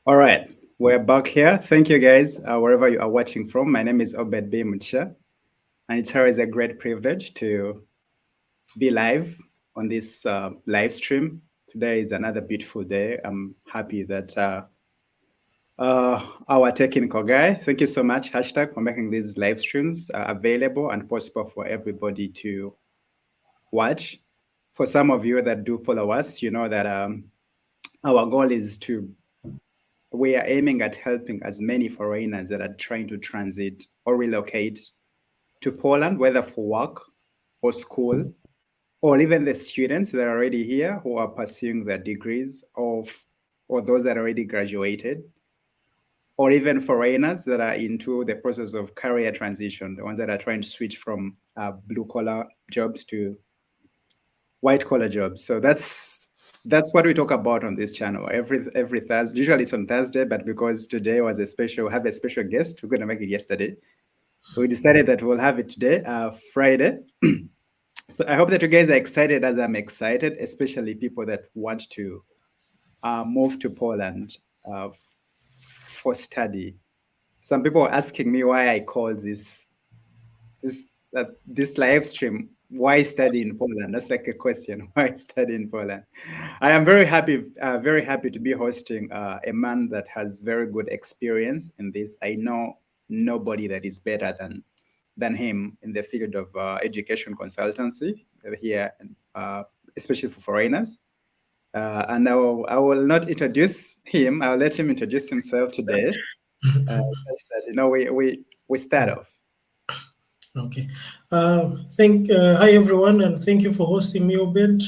All right, we're back here. Thank you guys, wherever you are watching from. My name is Obed B. Mucha, and it's always a great privilege to be live on this live stream. Today is another beautiful day. I'm happy that our technical guy, thank you so much, hashtag, for making these live streams available and possible for everybody to watch. For some of you that do follow us, you know that our goal is we are aiming at helping as many foreigners that are trying to transit or relocate to Poland, whether for work or school, or even the students that are already here who are pursuing their degrees or those that already graduated, or even foreigners that are into the process of career transition, the ones that are trying to switch from blue-collar jobs to white-collar jobs. So that's what we talk about on this channel every Thursday. Usually it's on Thursday, but because today was we have a special guest, we're going to make it yesterday. We decided that we'll have it today, Friday. So I hope that you guys are excited as I'm excited, especially people that want to move to Poland for study. Some people are asking me why I call this live stream, why study in Poland? That's like a question. Why study in Poland? I am very happy to be hosting a man that has very good experience in this. I know nobody that is better than him in the field of education consultancy here, especially for foreigners. And I will not introduce him. I'll let him introduce himself today, such that we start off. Okay. Hi everyone, and thank you for hosting me, Obed.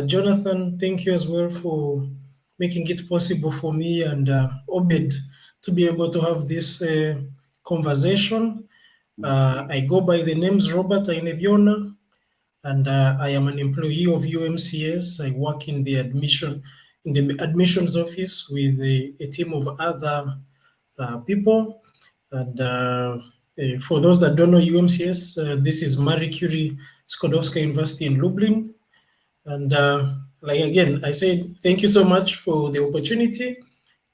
Jonathan, thank you as well for making it possible for me and Obed to be able to have this conversation. I go by the names Robert Ainebiona, and I am an employee of UMCS. I work in the admissions office with a team of other people. And for those that don't know UMCS, this is Marie Curie Skłodowska University in Lublin. And again, I say thank you so much for the opportunity.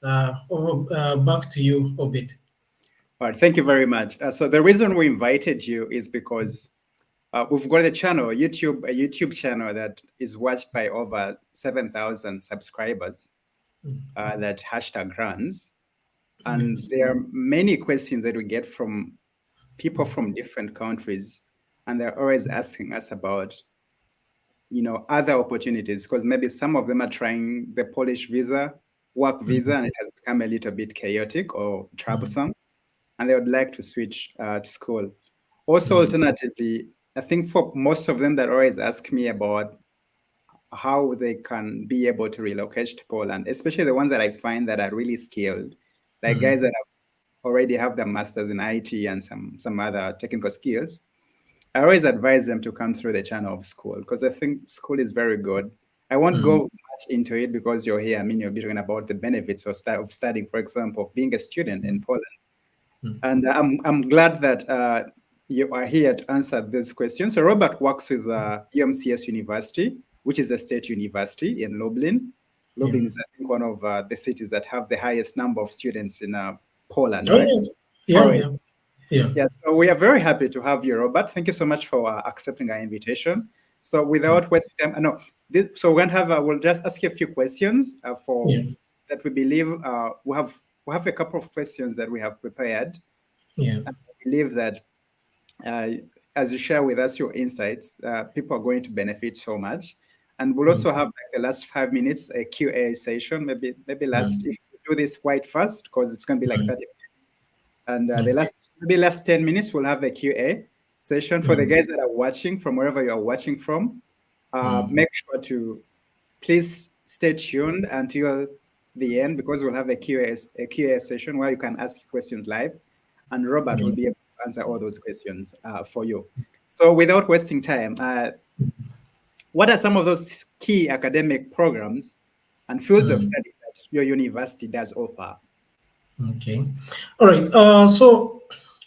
Back to you, Obed. All right, thank you very much. So the reason we invited you is because we've got a YouTube channel that is watched by over 7,000 subscribers that hashtag runs. And yes, there are many questions that we get from people from different countries, and they're always asking us about, other opportunities, because maybe some of them are trying the Polish work visa, and it has become a little bit chaotic or troublesome, and they would like to switch to school. Also, alternatively, I think for most of them that always ask me about how they can be able to relocate to Poland, especially the ones that I find that are really skilled, like guys that already have their masters in IT and some other technical skills. I always advise them to come through the channel of school, because I think school is very good. I won't go much into it because you're here. I mean, you'll be talking about the benefits of studying, for example, being a student in Poland. And I'm glad that you are here to answer this question. So Robert works with UMCS University, which is a state university in Lublin. Lublin is, I think, one of the cities that have the highest number of students in Poland, right? Yeah, so we are very happy to have you, Robert. Thank you so much for accepting our invitation. So without wasting time, so we're gonna we'll just ask you a few questions that we believe we have a couple of questions that we have prepared. And I believe that as you share with us your insights, people are going to benefit so much. And we'll also have like the last 5 minutes a Q&A session. Maybe if you do this quite fast, because it's going to be like 30 minutes. And the last 10 minutes, we'll have a Q&A session for the guys that are watching from wherever you are watching from. Make sure to please stay tuned until the end, because we'll have a Q&A session where you can ask questions live, and Robert will be able to answer all those questions for you. So without wasting time, what are some of those key academic programs and fields of study that your university does offer? Okay. All right. So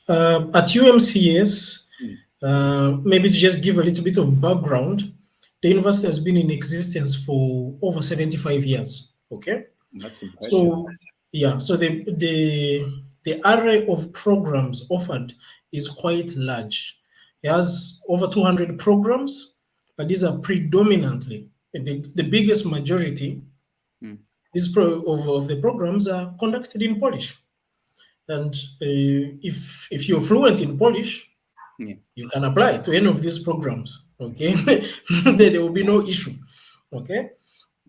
at UMCS, maybe to just give a little bit of background, the university has been in existence for over 75 years. Okay. That's impressive. So Yeah, so the array of programs offered is quite large. It has over 200 programs, but these are predominantly the biggest majority. Mm. Of the programs are conducted in Polish, and if you're fluent in Polish, Yeah. you can apply to any of these programs. Okay, there will be no issue. Okay,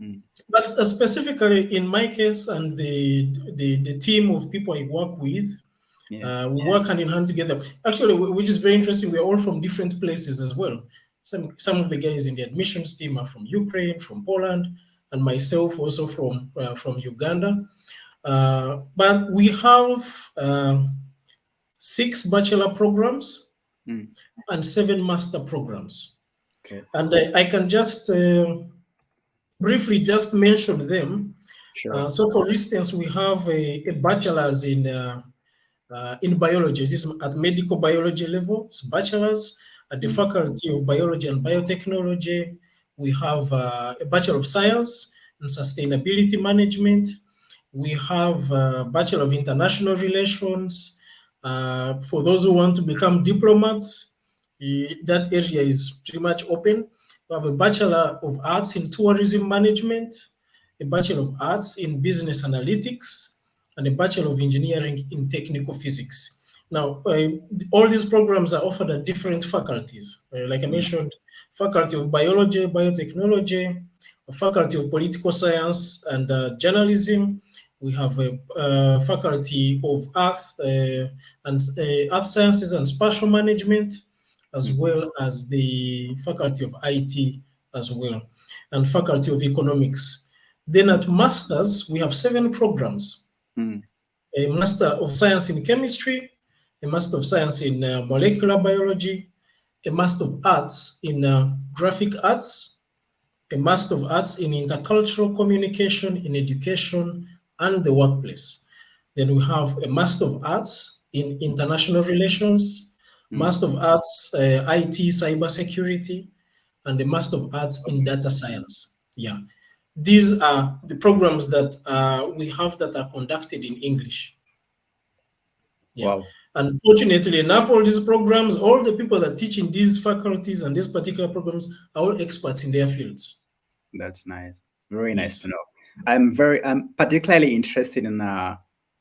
Mm. but specifically in my case and the team of people I work with, Yeah. we work hand in hand together. Actually, which is very interesting, we're all from different places as well. Some of the guys in the admissions team are from Ukraine, from Poland, and myself also from Uganda. But we have 6 bachelor programs Mm. and 7 master programs. Okay. And I can just briefly just mention them. Sure. So, for instance, we have a bachelor's in biology. This is at medical biology level. It's bachelor's at the Mm. Faculty of Biology and Biotechnology. We have a Bachelor of Science in Sustainability Management. We have a Bachelor of International Relations. For those who want to become diplomats, that area is pretty much open. We have a Bachelor of Arts in Tourism Management, a Bachelor of Arts in Business Analytics, and a Bachelor of Engineering in Technical Physics. Now, all these programs are offered at different faculties. Like I Mm. mentioned, Faculty of Biology, Biotechnology, Faculty of Political Science and Journalism. We have a Faculty of Earth Sciences and Spatial Management, as Mm. well as the Faculty of IT as well, and Faculty of Economics. Then at Masters, we have 7 programs: Mm. a Master of Science in Chemistry, a Master of Science in Molecular Biology, a Master of Arts in Graphic Arts, a Master of Arts in Intercultural Communication in Education and the Workplace. Then we have a Master of Arts in International Relations, Mm. Master of Arts IT Cybersecurity, and a Master of Arts in Okay. Data Science. Yeah, these are the programs that we have that are conducted in English. Yeah. Wow. Unfortunately enough, all these programs, all the people that teach in these faculties and these particular programs are all experts in their fields. That's nice. It's very nice to Yes. know. I'm particularly interested in I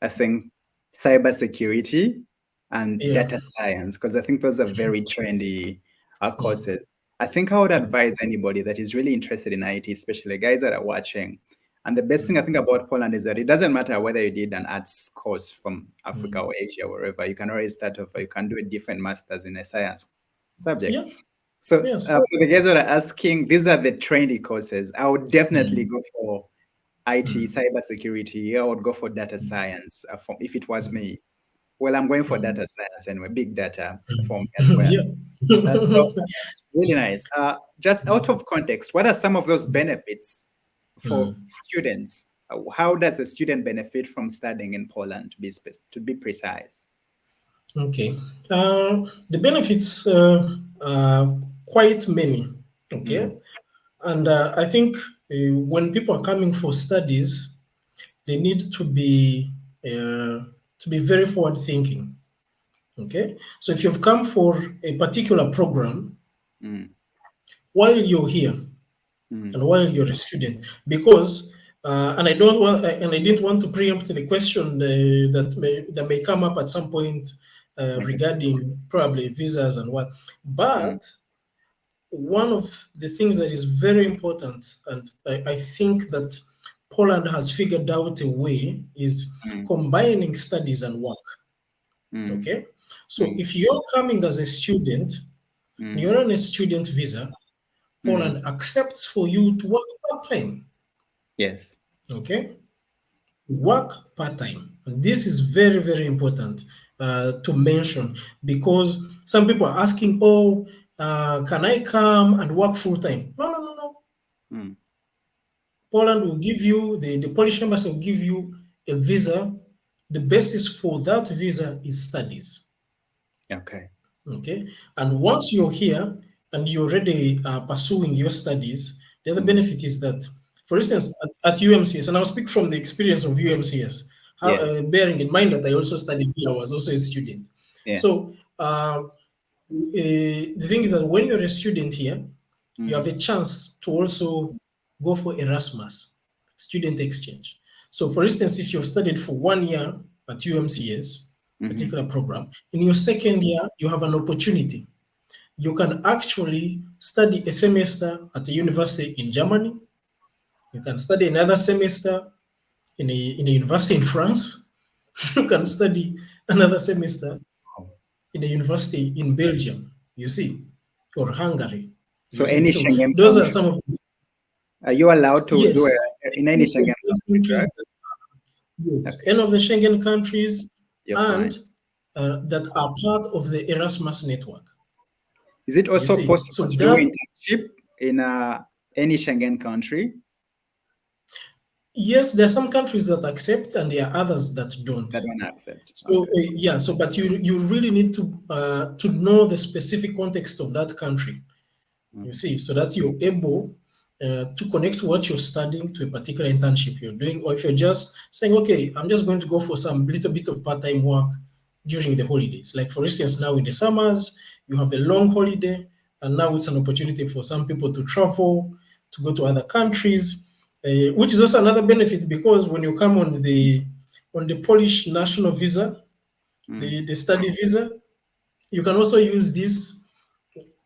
think cybersecurity and Yeah. data science because I think those are very trendy Mm. courses. I think I would advise anybody that is really interested in IT, especially guys that are watching. And the best thing I think about Poland is that it doesn't matter whether you did an arts course from Africa Mm. or Asia, wherever, you can always start off, or you can do a different master's in a science subject. Yeah. So Yes. for the guys that are asking, these are the trendy courses. I would definitely Mm. go for IT, Mm. cybersecurity. I would go for data science if it was me. Well, I'm going for Mm. data science anyway, big data for me as well. Yeah. So that's really nice. Just out of context, what are some of those benefits for Mm. students? How does a student benefit from studying in Poland, to be precise? Okay. The benefits are quite many. Mm. Okay. And I think when people are coming for studies, they need to be very forward thinking. Okay. So if you've come for a particular program, Mm. while you're here Mm. and while you're a student, because and I don't want and I didn't want to preempt the question that may come up at some point Okay. regarding probably visas and what. Mm. But one of the things that is very important, and I think that Poland has figured out a way, is Mm. combining studies and work. Mm. Okay, so Mm. if you're coming as a student, Mm. you're on a student visa, Mm. Poland accepts for you to work part time. Yes. Okay, work part time. And this is very, very important to mention because some people are asking, "Oh, can I come and work full time?" No, no, no, no. Mm. Poland will give you the Polish embassy will give you a visa. The basis for that visa is studies. Okay. Okay, and once you're here and you're already pursuing your studies, the other Mm. benefit is that, for instance, at UMCS, and I'll speak from the experience of UMCS, Yes. bearing in mind that I also studied here, I was also a student. Yeah. So the thing is that when you're a student here, you have Mm. a chance to also go for Erasmus, student exchange. So, for instance, if you've studied for 1 year at UMCS, Mm-hmm. particular program, in your second year, you have an opportunity. You can actually study a semester at a university in Germany. You can study another semester in a university in France. You can study another semester in a university in Belgium, you see, or Hungary, So you see. any So Schengen those are country, some of the, are you allowed to do yes, it in any Schengen those country, countries, correct? yes, Okay, any of the Schengen countries you're and fine. that are part of the Erasmus network, Is it you also see. possible So to do that, internship in any Schengen country yes, there are some countries that accept and there are others that don't. that don't accept? So Okay. yeah, so but you really need to know the specific context of that country, you Mhm. see, so that you're able to connect what you're studying to a particular internship you're doing, or if you're just saying, okay, I'm just going to go for some little bit of part-time work during the holidays. Like for instance, now in the summers, you have a long holiday, and now it's an opportunity for some people to travel, to go to other countries, which is also another benefit because when you come on the Polish national visa, Mm. the study visa, you can also use this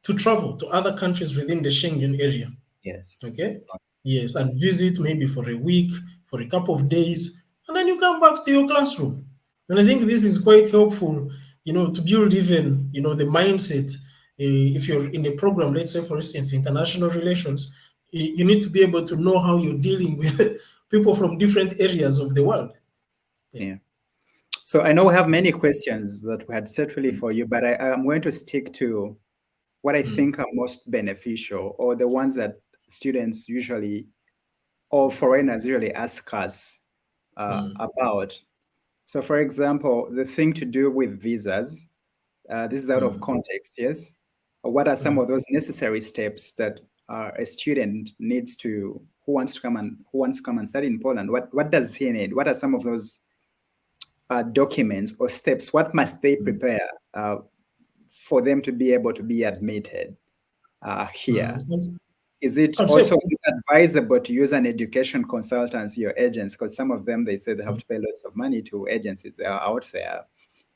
to travel to other countries within the Schengen area. Yes. Okay. Yes, and visit maybe for a week, for a couple of days, and then you come back to your classroom. And I think this is quite helpful, to build even, the mindset. If you're in a program, let's say, for instance, international relations, you need to be able to know how you're dealing with people from different areas of the world. Yeah. Yeah. So I know we have many questions that we had set really for you, but I'm going to stick to what I Mm, think are most beneficial, or the ones that students usually or foreigners usually ask us mm, about. So, for example, the thing to do with visas, this is out of mm, context, yes? What are some mm, of those necessary steps that a student needs to, who wants to come and study in Poland? What does he need? What are some of those documents or steps? What must they prepare for them to be able to be admitted here? mm. Is it I'd say, also advisable to use an education consultancy or agents? Because some of them, they say they have to pay lots of money to agencies that are out there.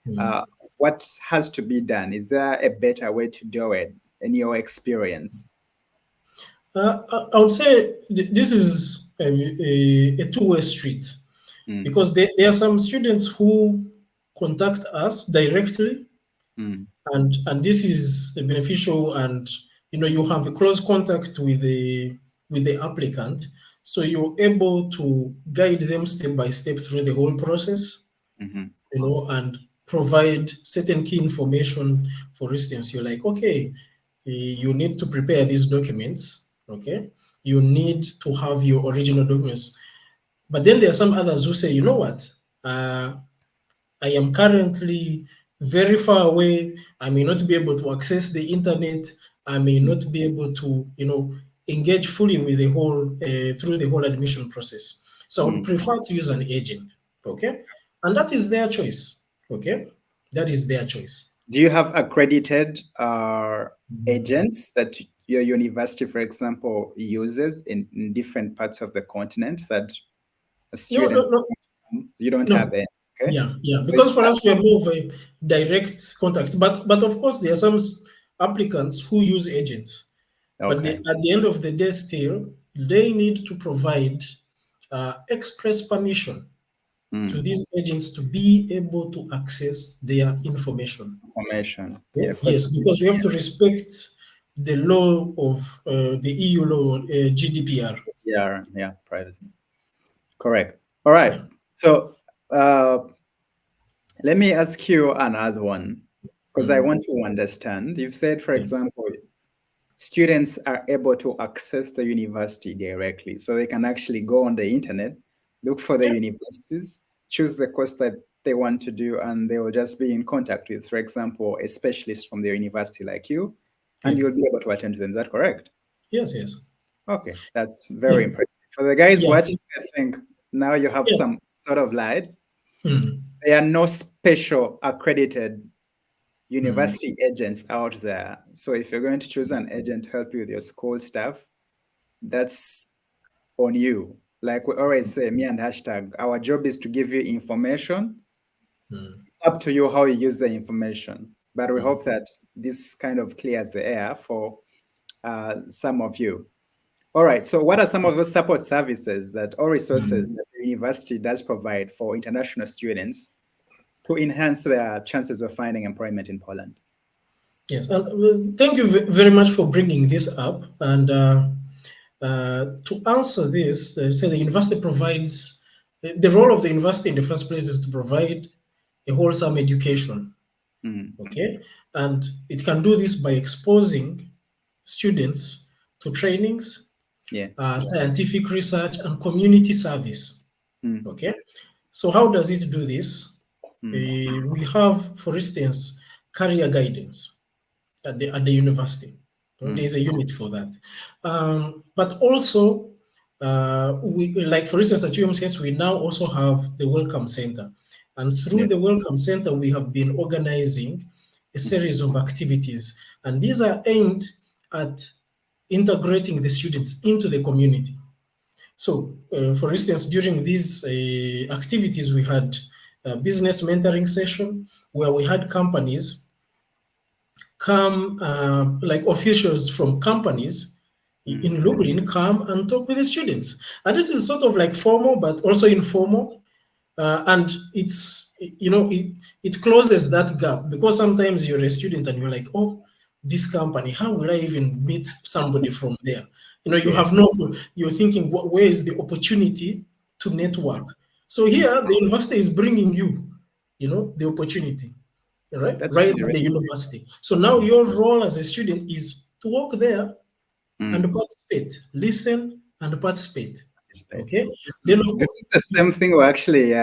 mm. Uh, what has to be done? Is there a better way to do it in your experience? I would say this is a two-way street Mm, because there are some students who contact us directly, mm, and this is beneficial, and you have a close contact with the applicant, so you're able to guide them step by step through the whole process, mhm, and provide certain key information. For instance, you're like, okay, you need to prepare these documents, okay? You need to have your original documents. But then there are some others who say, you know what? I am currently very far away. I may not be able to access the internet. I may mm, not be able to, engage fully with the whole through the whole admission process. So I would mm. prefer to use an agent. Okay, and that is their choice. Okay, that is their choice. Do you have accredited agents that your university, for example, uses in different parts of the continent that No, no, students, no, you don't have no. any? Okay. Yeah, yeah. So Because it's for us, we are more of a direct contact. But of course, there are some applicants who use agents. But okay. at the end of the day, still, they need to provide express permission to Mm. these agents to be able to access their information. Information. Yeah. Yeah, because Yes, because we have to respect the law of the EU law, GDPR. yeah, privacy. Correct. All right. Yeah. So let me ask you another one because I Mm. want to understand. You've said, for Yeah. example, students are able to access the university directly. So they can actually go on the internet, look for the Yeah. universities, choose the course that they want to do, and they will just be in contact with, for example, a specialist from their university like you, and Yeah. you'll be able to attend to them. Is that correct? Yes. Yes. Okay, that's Yeah. very impressive. For the guys Yeah. watching, I think now you have Yeah. some sort of light. Mm, There are no special accredited mm, university agents out there. So if you're going to choose an agent to help you with your school stuff, that's on you. Like we always say, me and hashtag, our job is to give you information. mm, It's up to you how you use the information. But we mm, hope that this kind of clears the air for some of you. All right. So, what are some of those support services that or resources mm. that the university does provide for international students to enhance their chances of finding employment in Poland? Yes, and thank you very much for bringing this up. And to answer this, say the university provides the role of the university in the first place is to provide a wholesome education. Mm, Okay, and it can do this by exposing students to trainings, yeah. scientific research, and community service. Mm, Okay, so how does it do this? mm, We have, for instance, career guidance at the university. mm, There's a unit for that. But also, we like for instance at UMCS, we now also have the Welcome Center. And through yeah. the Welcome Center, we have been organizing a Mm, series of activities. And these are aimed at integrating the students into the community. So, for instance, during these activities, we had a business mentoring session where we had companies come, like officials from companies mm, in Lublin, come and talk with the students. And this is sort of like formal, but also informal. And it's, it closes that gap because sometimes you're a student and you're like, oh, this company, how will I even meet somebody from there? You yeah. have no, you're thinking, where is the opportunity to network? So Mm, here, the university is bringing you, the opportunity, that's right really, at the really university. So now your role as a student is to walk there and mm, participate, listen and participate. it's bad. Okay. This Then is this is the same thing we're actually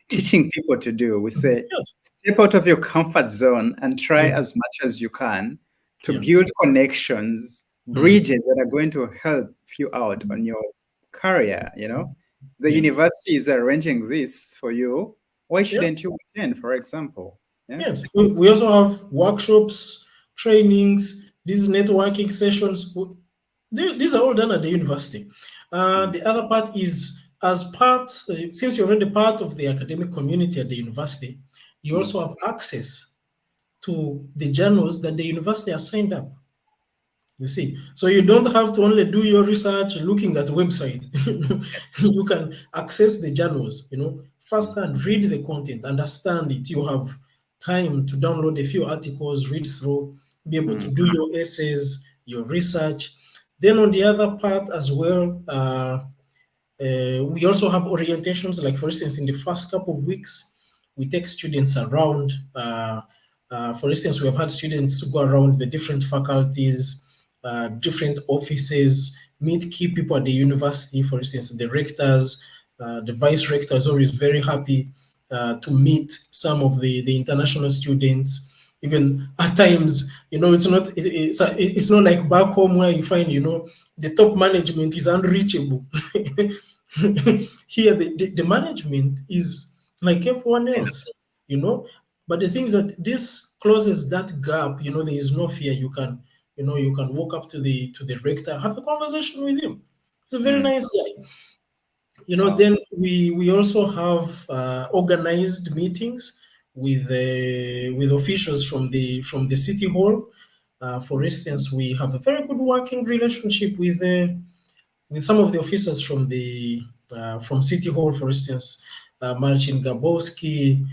teaching people to do. We say yes, step out of your comfort zone and try yes, as much as you can to yeah. build connections, Mm. bridges that are going to help you out on your career. The Yeah. university is arranging this for you. Why Yeah. shouldn't you attend, for example? Yeah. Yes. We also have workshops, trainings, these networking sessions. These are all done at the university. Mm, The other part is as part, since you're already part of the academic community at the university, you mm, also have access to the journals that the university has signed up. You see, so you don't have to only do your research looking at the website. You can access the journals, mm, first and read the content, understand it. You have time to download a few articles, read through, be able to mm, do your essays, your research. Then on the other part as well, we also have orientations, like for instance, in the first couple of weeks, we take students around. For instance, we have had students go around the different faculties, different offices, meet key people at the university. For instance, the rectors, the vice rector is always very happy to meet some of the international students. Even at times, it's not like back home where you find, the top management is unreachable. Here, the management is like everyone else, you know. But the thing is that this closes that gap. There is no fear. You can walk up to the rector, have a conversation with him. He's a very mm. nice guy. Wow. Then we also have organized meetings with officials from the city hall. For instance, we have a very good working relationship with some of the officers from City Hall, for instance, Marcin Gabowski,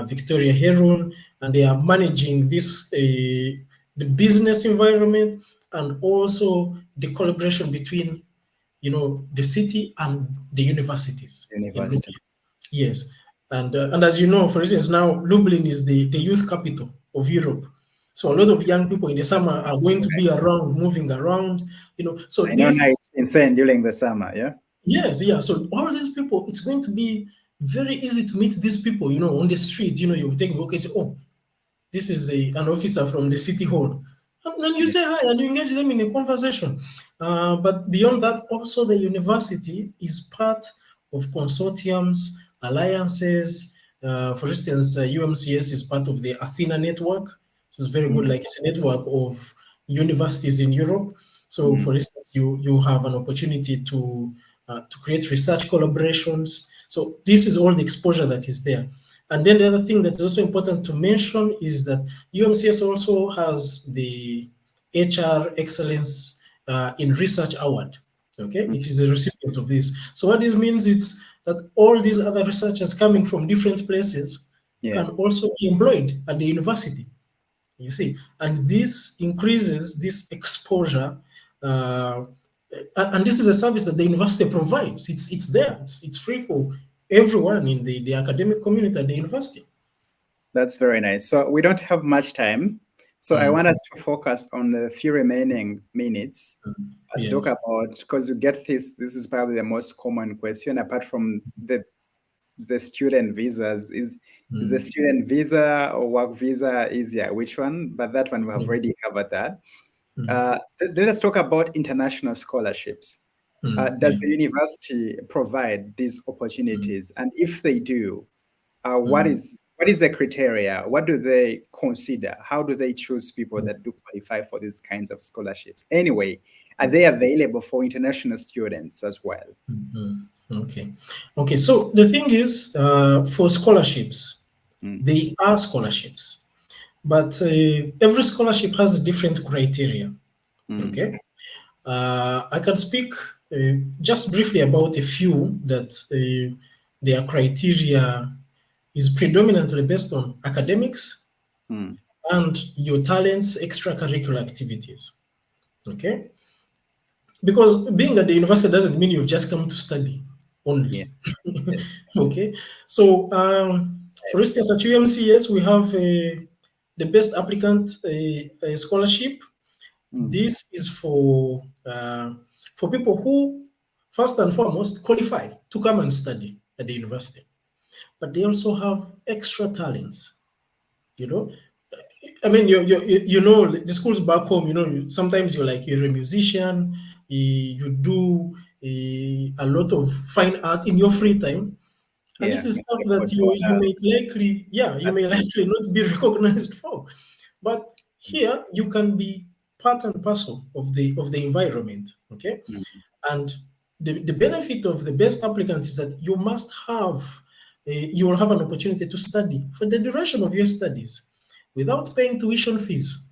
Victoria Heron, and they are managing this the business environment and also the collaboration between the city and the universities in University. Lublin. Yes, and as you know, for instance, now Lublin is the youth capital of Europe. So a lot of young people in the summer are That's going to be correct. around, moving around. So I know now this it's insane during the summer. Yeah. Yes, yeah. So all these people, it's going to be very easy to meet these people, on the street. You're taking, okay, so, oh, this is an officer from the city hall. And then you Yeah. say hi and you engage them in a conversation. But beyond that, also the university is part of consortiums, alliances. For instance, UMCS is part of the Athena network. So it's very good, Mm, like it's a network of universities in Europe. So, mm, for instance, you have an opportunity to create research collaborations. So this is all the exposure that is there. And then the other thing that is also important to mention is that UMCS also has the HR Excellence in Research Award. Okay, mm. it is a recipient of this. So what this means is that all these other researchers coming from different places Yeah, can also be employed at the university. You see, and this increases this exposure, and this is a service that the university provides. It's there. It's free for everyone in the academic community at the university. that's very nice. So we don't have much time. So I Mm, want us to focus on the few remaining minutes to talk yes. about, because you get this is probably the most common question apart from the student visas. Is the Mm, student visa or work visa easier? Which one? But that one we have mm, already covered that. mm, Let us talk about international scholarships. Does yeah. the university provide these Mm, opportunities? And if they do, mm, what is the criteria? What do they consider? How do they choose people mm, that do qualify for these kinds of scholarships? Anyway, are they available for international students as well? mm. Okay. Okay. So the thing is, for scholarships, Mm, they are scholarships, but every scholarship has different criteria. mm, Okay. I can speak just briefly about a few that their criteria is predominantly based on academics mm. and your talents, extracurricular activities. Okay, because being at the university doesn't mean you've just come to study only. Yes, yes. Okay, so for instance, at UMCS we have the best applicant scholarship. Mm, This is for people who, first and foremost, qualify to come and study at the university, but they also have extra talents. You know, I mean, you know the schools back home. You know, sometimes you're a musician, you do a lot of fine art in your free time, and this yeah. is stuff Like that what you you wanna may likely, yeah, you may achieve. likely not be recognized for. But here you can be part and parcel of the environment. Okay. Mm, And the benefit of the best applicant is that you will have an opportunity to study for the duration of your studies without paying tuition fees.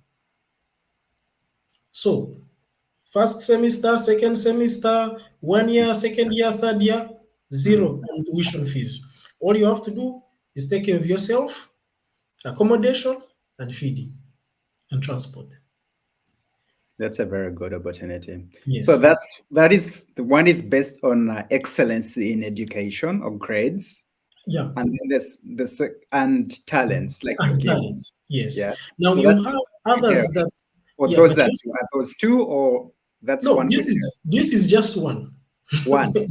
So first semester, second semester, 1 year, second year, third year, mm. zero on tuition fees. All you have to do is take care of yourself, accommodation, and feeding and transport. That's a very good opportunity. So Yes. that is the one is based on excellence in education or grades, Yeah. and then and talents like your And gifts. talents. Yes. Yeah. Now So you that's the have first criteria. others that, Or yeah, those but are you two. Are those two, or that's no, one criteria? this is just one. One. So,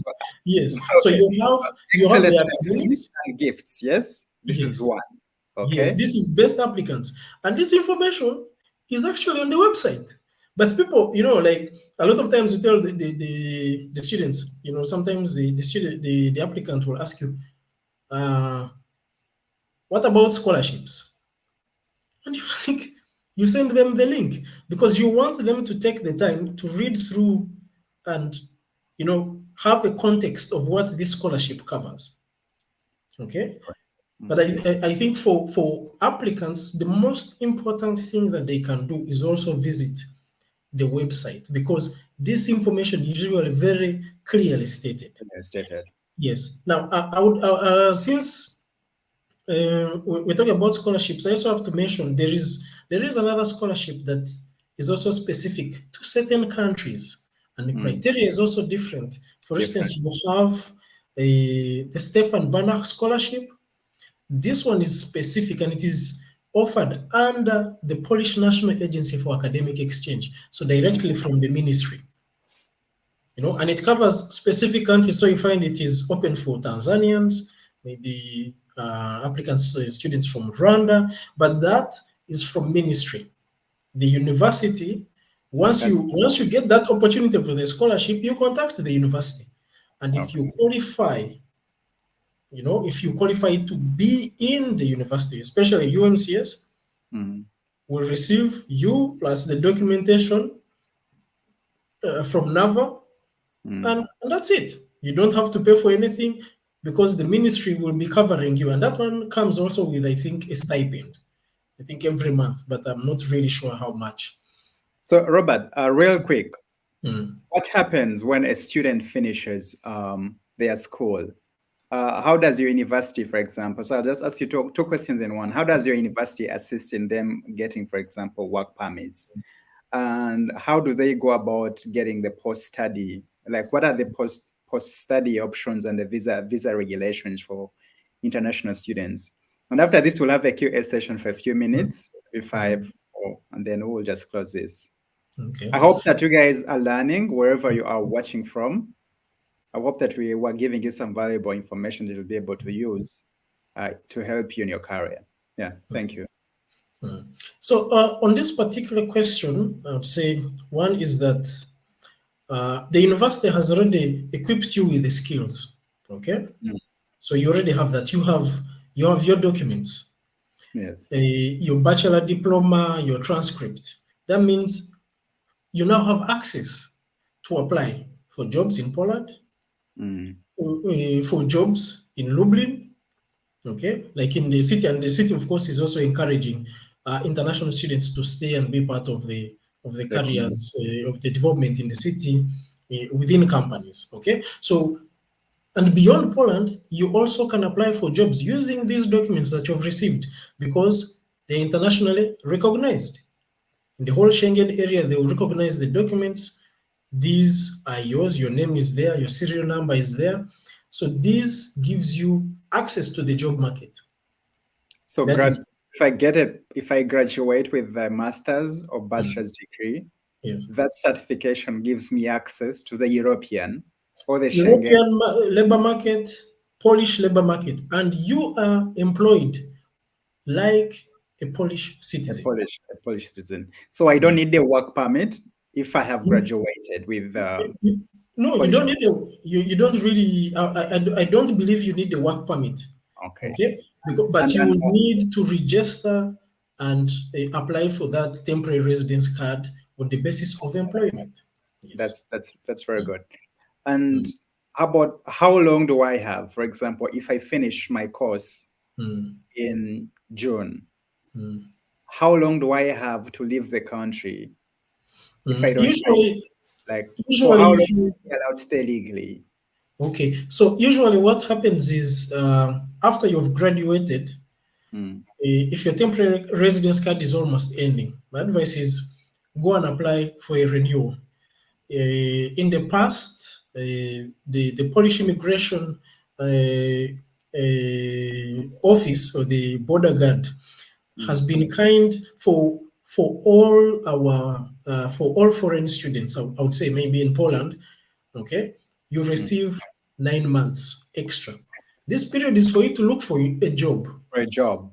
Yes. So okay. So you have excellence the in academics academics. and gifts. Yes. This is Yes. one. Yes. Okay. This is best applicants. And this information is actually on the website. But people, like a lot of times we tell the students, sometimes the student the applicant will ask you, uh, what about scholarships? And you send them the link because you want them to take the time to read through and have a context of what this scholarship covers. Okay. But Mm. I think for applicants, the most important thing that they can do is also visit the website because this information is usually very clearly stated. Stated. Yes. Now, I would since we're talking about scholarships, I also have to mention there is another scholarship that is also specific to certain countries, and the Mm. criteria is also different. For Different. instance, you have the Stefan Banach scholarship. This one is specific and it is offered under the Polish National Agency for Academic Exchange, so Mm. directly from the ministry. And it covers specific countries. So you find it is open for Tanzanians, maybe applicants, students from Rwanda, but that is from ministry. The university, That's once you get that opportunity for the scholarship, you contact the university, and if okay. you qualify if you qualify to be in the university, especially UMCS, Mm, will receive you plus the documentation from NAVA, mm. and that's it. You don't have to pay for anything because the ministry will be covering you. And that one comes also with, I think, a stipend. I think every month, but I'm not really sure how much. So, Robert, real quick, Mm. what happens when a student finishes their school? How does your university, for example, so I'll just ask you two questions in one. How does your university assist in them getting, for example, work permits? And how do they go about getting the post-study? Like, what are the post-study options and the visa regulations for international students? And after this, we'll have a Q&A session for a few minutes, maybe five, and then we'll just close this. Okay. I hope that you guys are learning wherever you are watching from. I hope that we were giving you some valuable information that you'll be able to use to help you in your career. Yeah, thank you. Mm. So on this particular question, I would say one is that the university has already equipped you with the skills. Okay, Mm. so you already have that. You have your documents, Yes. your bachelor diploma, your transcript. That means you now have access to apply for jobs in Poland, Mm. for jobs in Lublin, okay, like in the city. And the city, of course, is also encouraging international students to stay and be part of the The community. careers of the development in the city within companies. Okay, so and beyond Poland, you also can apply for jobs using these documents that you've received because they're internationally recognized. In the whole Schengen area, they will recognize the documents. These are yours, your name is there, your serial number is there. So this gives you access to the job market. So That is, if I graduate with a master's or mm, bachelor's degree, yes. that certification gives me access to the European or the Schengen, European labor market, Polish labor market, and you are employed like a Polish citizen. A Polish citizen. So I don't Yes. need the work permit if I have You- graduated with no, you Polish. don't need you don't really. I don't believe you need the work permit. Okay. Okay, but And you will need to register and apply for that temporary residence card on the basis of employment. Yes. that's very good. And Mm, how about how long do I have? For example, if I finish my course mm, in June, mm, how long do I have to leave the country if I don't Usually, like for how usually long if am you I allowed to stay legally? okay, so usually what happens is after you've graduated, Mm, if your temporary residence card is almost ending, my advice is go and apply for a renewal. In the past, the Polish immigration office or the border guard has mm, been kind for all our for all foreign students. I would say maybe in Poland, okay, you mm. receive 9 months extra. This period is for you to look for a job. For a job.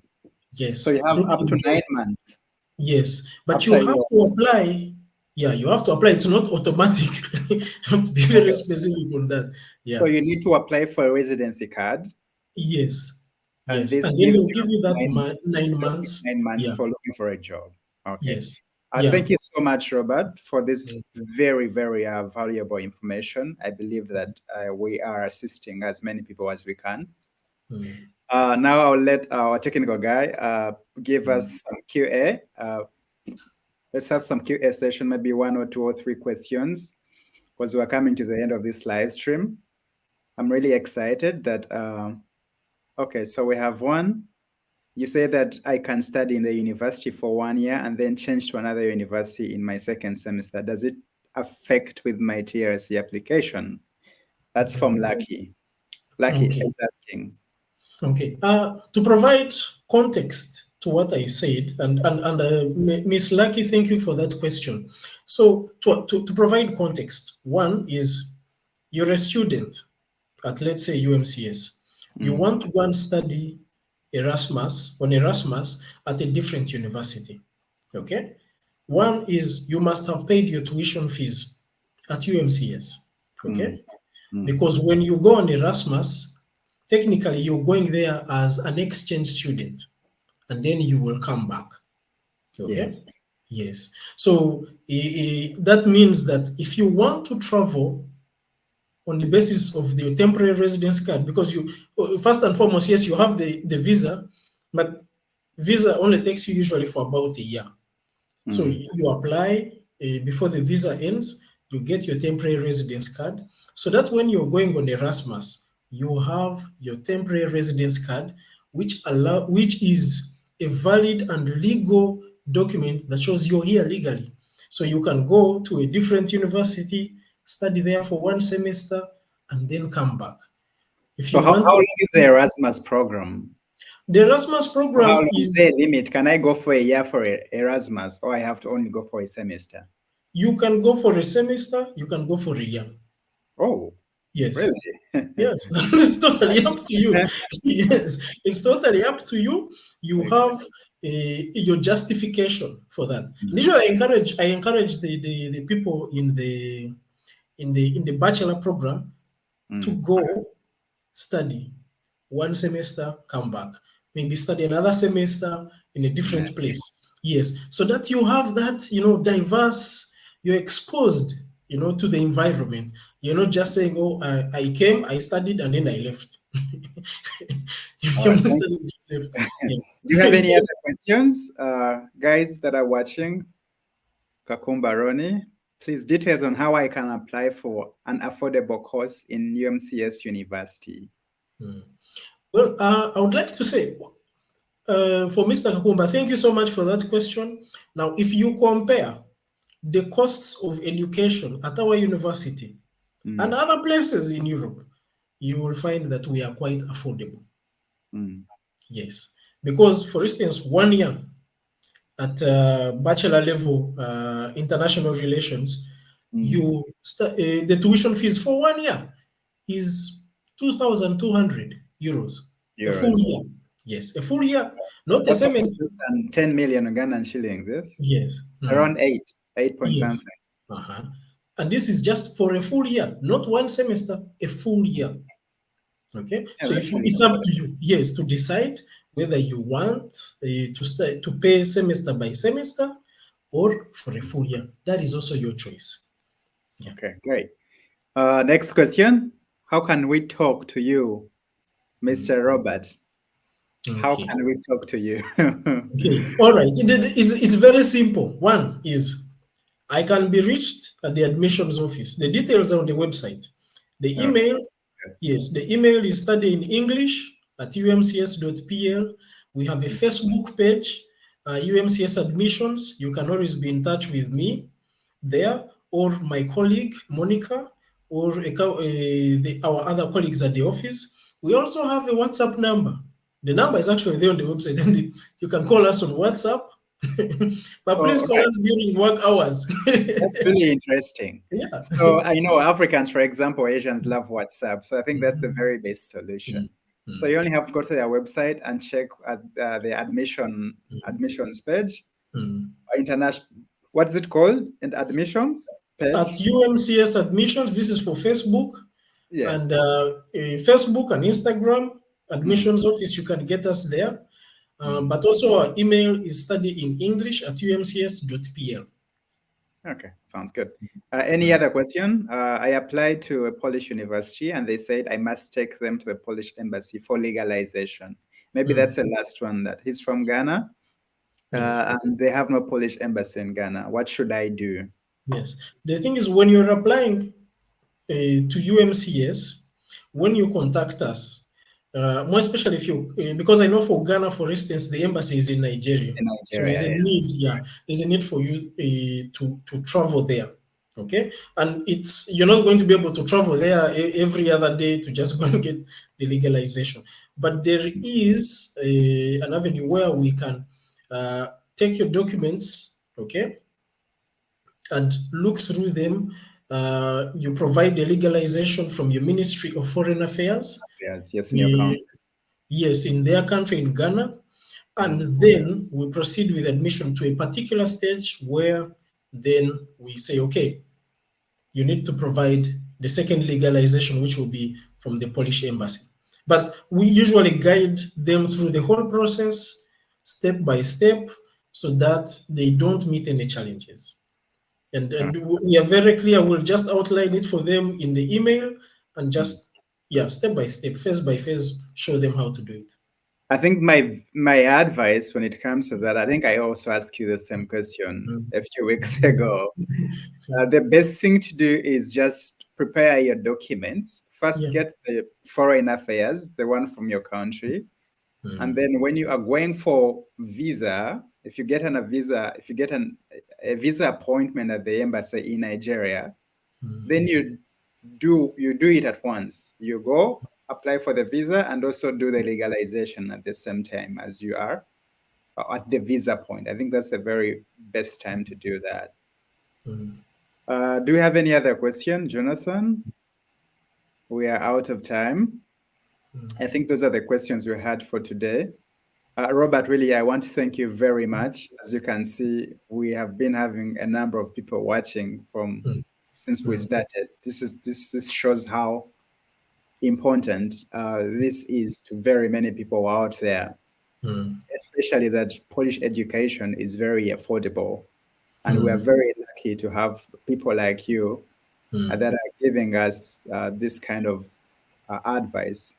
So you Yes, have look for up a to job. 9 months Yes, but you after have you. to apply. Yeah, you have to apply. It's not automatic. You have to be very Okay. specific on that. So Yeah. you need to apply for a residency card, Yes. and Yes. this And then gives they'll you give you that 9 months 9 months. 9 months Yeah. for looking for a job. Okay. Yes. Yeah. Thank you so much, Robert, for this very, very valuable information. I believe that we are assisting as many people as we can. Mm, Now I'll let our technical guy give mm. us some QA. Let's have some QA session, maybe one or two or three questions, because we're coming to the end of this live stream. I'm really excited that, okay, so we have one. You say that I can study in the university for 1 year and then change to another university in my second semester. Does it affect with my TRC application? That's from Lucky. Lucky Okay. is asking. Okay. To provide context to what I said, and Miss Lucky, thank you for that question. So, to provide context, one is you're a student at, let's say, UMCS. You Mm, want to go and study Erasmus at a different university. Okay. One is you must have paid your tuition fees at UMCS. mm, Okay. mm, Because when you go on Erasmus, technically you're going there as an exchange student, and then you will come back. Okay? Yes. Yes. So that means that if you want to travel on the basis of the temporary residence card, because you first and foremost, yes, you have the visa, but visa only takes you usually for about a year. So Mm. you apply before the visa ends, you get your temporary residence card, so that when you're going on Erasmus, you have your temporary residence card, which is a valid and legal document that shows you're here legally. So you can go to a different university, study there for 1 semester, and then come back. If So you want how to, long is the Erasmus program? the Erasmus How program long is is, the limit? Can I go for a year for Erasmus, or I have to only go for a semester? you can go for a semester, you can go for a year. Oh, Yes. really? Yes, it's totally Nice. up to you. Yes, it's totally up to you. You Okay. have your justification for that. And Mm. usually, I encourage the people in the bachelor program to Mm. go study 1 semester, come back, maybe study another semester in a different Nice. place. Yes, so that you have that, diverse, you're exposed, to the environment. You're not just saying, oh, I came, I studied, and then I left. You All came, right. Thank studied, left. you. Yeah. Do you have any other questions, guys that are watching? Kakumba Roni, please details on how I can apply for an affordable course in UMCS University. Hmm. Well, I would like to say, for Mr. Kakumba, thank you so much for that question. Now, if you compare the costs of education at our university and Mm. other places in Europe, you will find that we are quite affordable. Mm. Yes. Because, for instance, 1 year at bachelor level international relations, Mm. the tuition fees for 1 year is 2,200 euros. A full Euros. year. Yes, a full year, not a That's almost semester. less than 10 million Ugandan shillings, yes? Yes. Around 8 point Yes. something. Uh-huh. And this is just for a full year, not 1 semester, a full year. Okay, Yeah, so that's really it's up to you, yes, to decide whether you want to pay semester by semester or for a full year. That is also your choice. Yeah. okay, great. Next question. How can we talk to you, Mr. Robert? How Okay. can we talk to you? Okay. All right. It's very simple. One is I can be reached at the admissions office. The details are on the website. The Okay. email, yes, the email is study in English at umcs.pl. We have a Facebook page, UMCS admissions. You can always be in touch with me there, or my colleague Monica, or our other colleagues at the office. We also have a WhatsApp number. The number is actually there on the website, and you can call us on WhatsApp. But please So, call right. us during work hours. That's really interesting. Yeah. So I know Africans, for example, Asians love WhatsApp. So I think that's the very best solution. So you only have to go to their website and check at the admissions page. International, what's it called? And admissions At page. UMCS admissions, this is for Facebook, Yeah. and Facebook and Instagram Mm. admissions office. You can get us there. Mm. But also our email is study in English at umcs.pl. Okay, sounds good. Any other question? I applied to a Polish university and they said I must take them to the Polish embassy for legalization. Maybe that's the last one. That he's from Ghana, Yes. and they have no Polish embassy in Ghana. What should I do? Yes. The thing is, when you're applying to UMCS, when you contact us, more especially if you, because I know for Ghana, for instance, the embassy is in Nigeria. In So there's a Nigeria, need, yeah, there's a need for you to travel there. Okay. And you're not going to be able to travel there every other day to just go and get the legalization. But there is an avenue where we can take your documents, okay, and look through them. You provide the legalization from your Ministry of Foreign Affairs. yeah. Yes, in your country. Yes, in their country, in Ghana. Mm. And then we proceed with admission to a particular stage where then we say, okay, you need to provide the second legalization, which will be from the Polish embassy. But we usually guide them through the whole process, step by step, so that they don't meet any challenges. And we are very clear. We'll just outline it for them in the email and Mm. just, yeah, step by step, phase by phase, show them how to do it. I think my advice when it comes to that, I think I also asked you the same question Mm. a few weeks ago. The best thing to do is just prepare your documents. First, Yeah. get the foreign affairs, the one from your country, and Mm. then when you are going for visa, if you get a visa, if you get a visa appointment at the embassy in Nigeria, Mm. then you do it at once. You go apply for the visa and also do the legalization at the same time as you are at the visa point. I think that's the very best time to do that. Mm. Do you have any other question, Jonathan? We are out of time. I think those are the questions we had for today. Robert, really, I want to thank you very much. As you can see, we have been having a number of people watching from Mm. since we Mm. started. This shows how important this is to very many people out there, Mm. especially that Polish education is very affordable. And we are Mm. very lucky to have people like you Mm. that are giving us this kind of advice.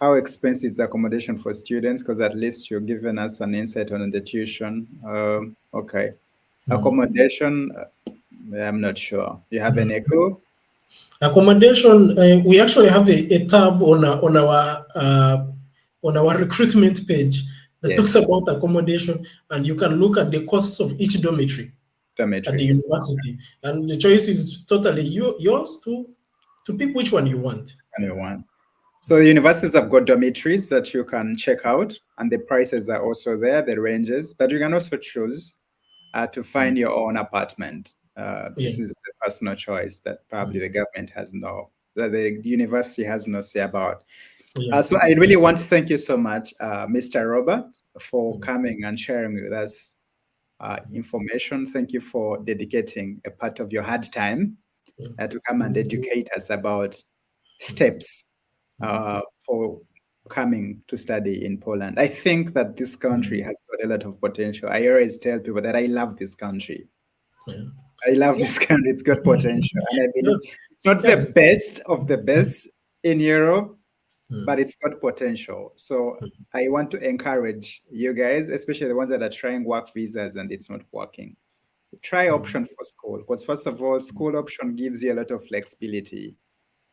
How expensive is accommodation for students? Because at least you're giving us an insight on the tuition. Okay. Mm. Accommodation, I'm not sure. You have Mm. any clue? Accommodation, we actually have a tab on our recruitment page that talks Yes, about accommodation, and you can look at the costs of each dormitory at the dormitories. university, and the choice is totally yours to pick which one you want. Anyone. So the universities have got dormitories that you can check out, and the prices are also there, the ranges. But you can also choose to find your own apartment. Yeah, This is a personal choice that probably the government has no, that the university has no say about. yeah. So I really want to thank you so much, Mr. Robert, for coming and sharing with us information. Thank you for dedicating a part of your hard time to come and educate us about steps for coming to study in Poland. I think that this country has got a lot of potential. I always tell people that I love this country. Yeah. I love Yeah. this country. It's got potential. And I Yeah. believe it's not Yeah. the best of the best in Europe, Mm. but it's got potential. So I want to encourage you guys, especially the ones that are trying work visas and it's not working. Try Mm. option for school, because first of all, school option gives you a lot of flexibility.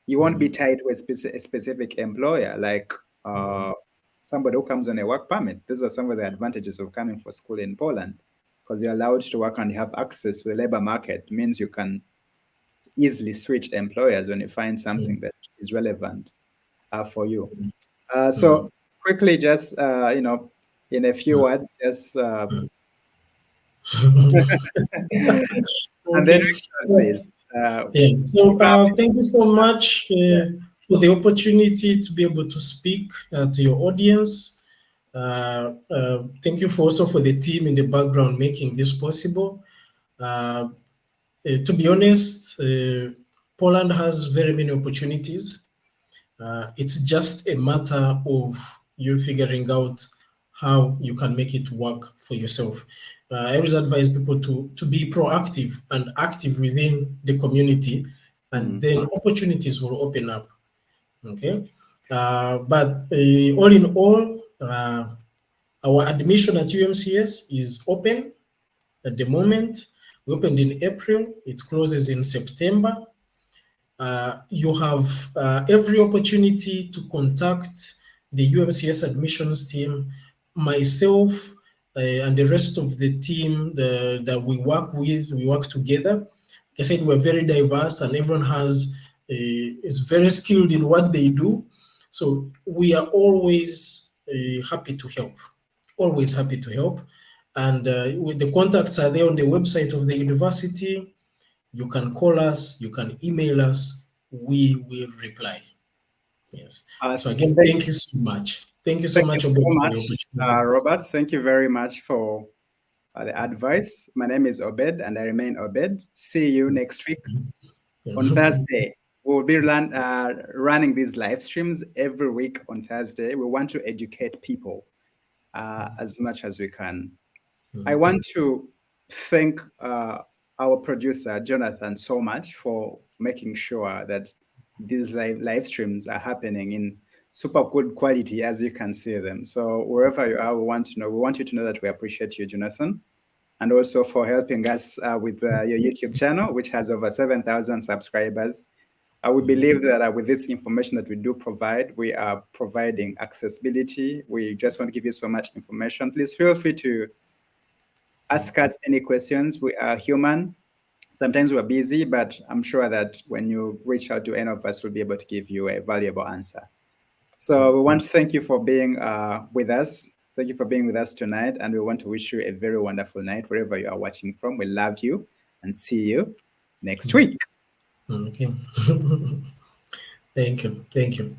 You won't be Mm. tied to a specific employer, like uh, somebody who comes on a work permit. These are some of the advantages of coming for school in Poland, because you're allowed to work and you have access to the labor market. It means you can easily switch employers when you find Mm. something that is relevant for you. Mm. So quickly, just in a few words, just Mm. and then Okay. we close Yeah. this. Yeah. So Probably, thank you so much yeah. for the opportunity to be able to speak to your audience. Thank you for also for the team in the background making this possible. Uh, to be honest, Poland has very many opportunities. It's just a matter of you figuring out how you can make it work for yourself. I always advise people to be proactive and active within the community, and Mm. then opportunities will open up. Okay, but all in all, our admission at UMCS is open at the moment. We opened in April. It closes in September. You have every opportunity to contact the UMCS admissions team, myself, and the rest of the team that we work with. We work together. Like I said, we're very diverse, and everyone is very skilled in what they do. So we are always happy to help. Always happy to help. And with the contacts are there on the website of the university. You can call us, you can email us, we will reply. Yes. So again, Thank thank you so much. Thank you so Thank you much, Obed, so for the much, opportunity. Robert. Thank you very much for the advice. My name is Obed, and I remain Obed. See you next week Yeah. on Thursday. we'll be running these live streams every week on Thursday. We want to educate people as much as we can. I want to thank our producer, Jonathan, so much for making sure that these live streams are happening in super good quality as you can see them. So wherever you are, we want you to know that we appreciate you, Jonathan, and also for helping us with your YouTube channel, which has over 7,000 subscribers. We believe that with this information that we do provide, we are providing accessibility. We just want to give you so much information. Please feel free to ask us any questions. We are human. Sometimes we're busy, but I'm sure that when you reach out to any of us, we'll be able to give you a valuable answer. So we want to thank you for being with us. Thank you for being with us tonight. And we want to wish you a very wonderful night wherever you are watching from. We love you and see you next week. Okay. Thank you. Thank you.